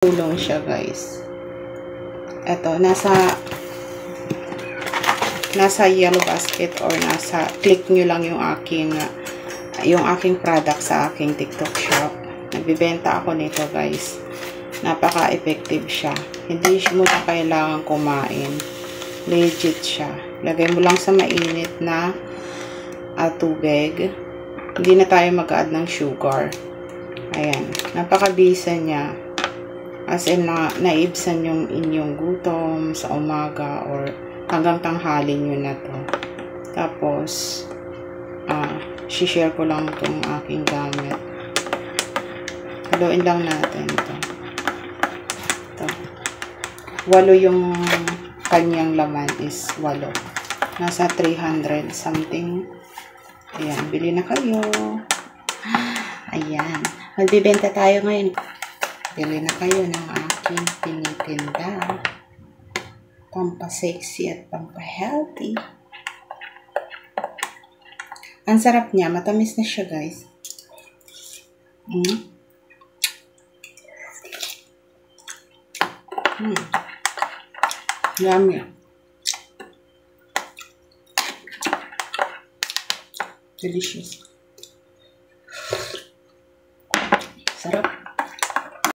Tulong siya, guys. Ito, nasa yellow basket or click nyo lang yung aking product sa aking TikTok shop. Nagbibenta ako nito, guys. Napaka-effective siya. Hindi mo na kailangan kumain. Legit siya. Lagay mo lang sa mainit na tubig. Hindi na tayo mag-add ng sugar. Ayan. Napakabisa niya. As in, naibsan yung inyong gutom sa umaga or hanggang tanghali nyo na to. Tapos, share ko lang itong aking gamit. Haluin lang natin ito. Ito. 8 yung kanyang laman is 8. Nasa 300 something. Ayan, bili na kayo. Ayan. Magbibenta tayo ngayon. Bili na kayo ng aking tinitinda. Pampa-sexy at pampa-healthy. Ang sarap niya. Matamis na siya, guys. Yummy. Delicious. Sarap.